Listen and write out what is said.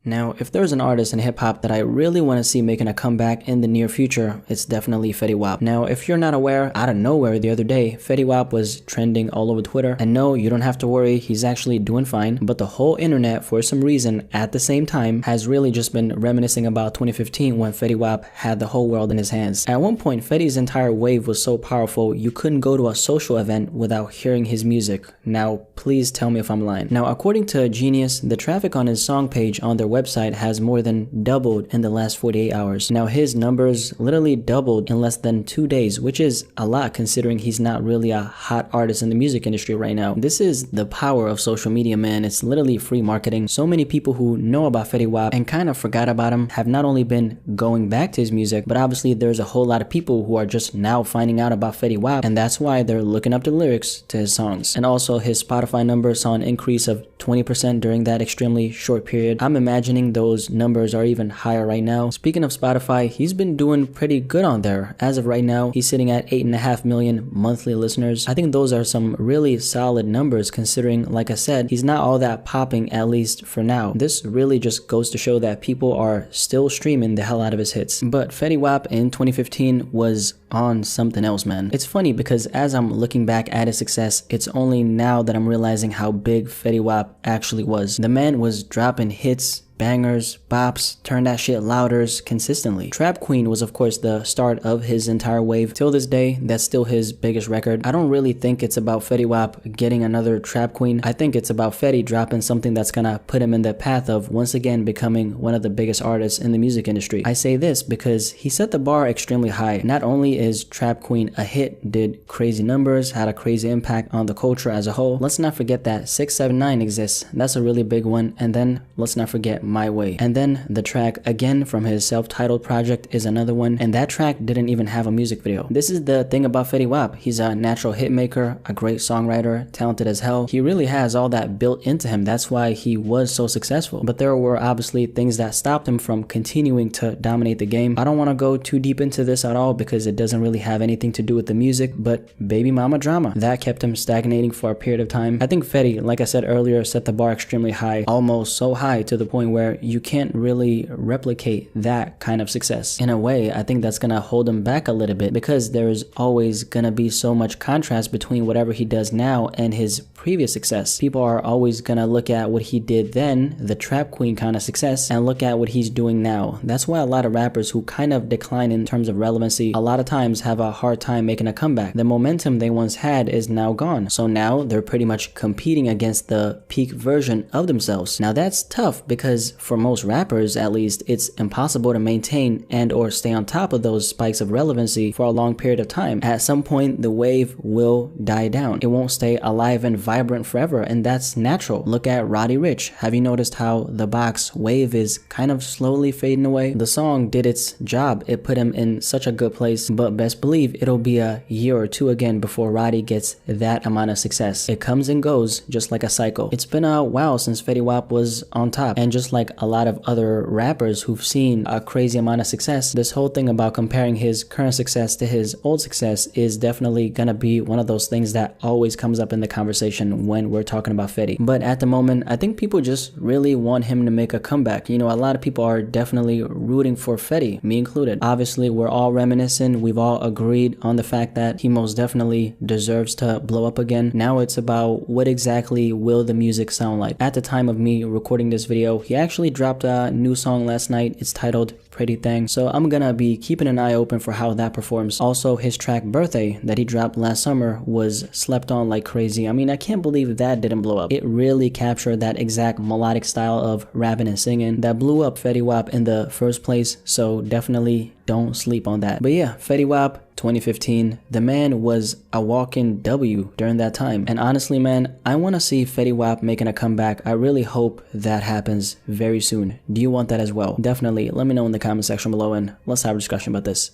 Now, if there's an artist in hip-hop that I really want to see making a comeback in the near future, it's definitely Fetty Wap. Now, if you're not aware, out of nowhere the other day, Fetty Wap was trending all over Twitter. And no, you don't have to worry, he's actually doing fine. But the whole internet, for some reason, at the same time, has really just been reminiscing about 2015 when Fetty Wap had the whole world in his hands. At one point, Fetty's entire wave was so powerful, you couldn't go to a social event without hearing his music. Now, please tell me if I'm lying. Now, according to Genius, the traffic on his song page on their website has more than doubled in the last 48 hours. Now, his numbers literally doubled in less than 2 days, which is a lot considering he's not really a hot artist in the music industry right now. This is the power of social media, man. It's literally free marketing. So many people who know about Fetty Wap and kind of forgot about him have not only been going back to his music, but obviously there's a whole lot of people who are just now finding out about Fetty Wap, and that's why they're looking up the lyrics to his songs. And also his Spotify numbers saw an increase of 20% during that extremely short period. I'm imagining those numbers are even higher right now. Speaking of Spotify, he's been doing pretty good on there. As of right now, he's sitting at 8.5 million monthly listeners. I think those are some really solid numbers considering, like I said, he's not all that popping, at least for now. This really just goes to show that people are still streaming the hell out of his hits. But Fetty Wap in 2015 was on something else, man. It's funny because as I'm looking back at his success, it's only now that I'm realizing how big Fetty Wap actually was. The man was dropping hits, bangers, bops, turn that shit louders consistently. Trap Queen was of course the start of his entire wave. Till this day, that's still his biggest record. I don't really think it's about Fetty Wap getting another Trap Queen. I think it's about Fetty dropping something that's gonna put him in the path of once again becoming one of the biggest artists in the music industry. I say this because he set the bar extremely high. Not only is Trap Queen a hit, did crazy numbers, had a crazy impact on the culture as a whole. Let's not forget that 679 exists. That's a really big one. And then let's not forget My Way. And then the track again from his self-titled project is another one, and that track didn't even have a music video. This is the thing about Fetty Wap. He's a natural hit maker, a great songwriter, talented as hell. He really has all that built into him. That's why he was so successful. But there were obviously things that stopped him from continuing to dominate the game. I don't want to go too deep into this at all because it doesn't really have anything to do with the music, but baby mama drama. That kept him stagnating for a period of time. I think Fetty, like I said earlier, set the bar extremely high, almost so high to the point where you can't really replicate that kind of success. In a way, I think that's gonna hold him back a little bit because there's always gonna be so much contrast between whatever he does now and his previous success. People are always gonna look at what he did then, the Trap Queen kind of success, and look at what he's doing now. That's why a lot of rappers who kind of decline in terms of relevancy a lot of times have a hard time making a comeback. The momentum they once had is now gone. So now they're pretty much competing against the peak version of themselves. Now that's tough because for most rappers, at least, it's impossible to maintain and or stay on top of those spikes of relevancy for a long period of time. At some point, the wave will die down. It won't stay alive and vibrant forever, and that's natural. Look at Roddy Ricch. Have you noticed how the box wave is kind of slowly fading away? The song did its job. It put him in such a good place, but best believe it'll be a year or two again before Roddy gets that amount of success. It comes and goes just like a cycle. It's been a while since Fetty Wap was on top, and just like a lot of other rappers who've seen a crazy amount of success, this whole thing about comparing his current success to his old success is definitely gonna be one of those things that always comes up in the conversation when we're talking about Fetty. But at the moment, I think people just really want him to make a comeback. You know, a lot of people are definitely rooting for Fetty, me included. Obviously, we're all reminiscent. We've all agreed on the fact that he most definitely deserves to blow up again. Now it's about what exactly will the music sound like. At the time of me recording this video, he actually dropped a new song last night. It's titled Pretty Thing, so I'm gonna be keeping an eye open for how that performs. Also, his track Birthday that he dropped last summer was slept on like crazy. I mean, I can't believe that didn't blow up. It really captured that exact melodic style of rapping and singing that blew up Fetty Wap in the first place, so definitely don't sleep on that. But yeah, Fetty Wap 2015, the man was a walking W during that time. And honestly, man, I want to see Fetty Wap making a comeback. I really hope that happens very soon. Do you want that as well? Definitely let me know in the comment section below and let's have a discussion about this.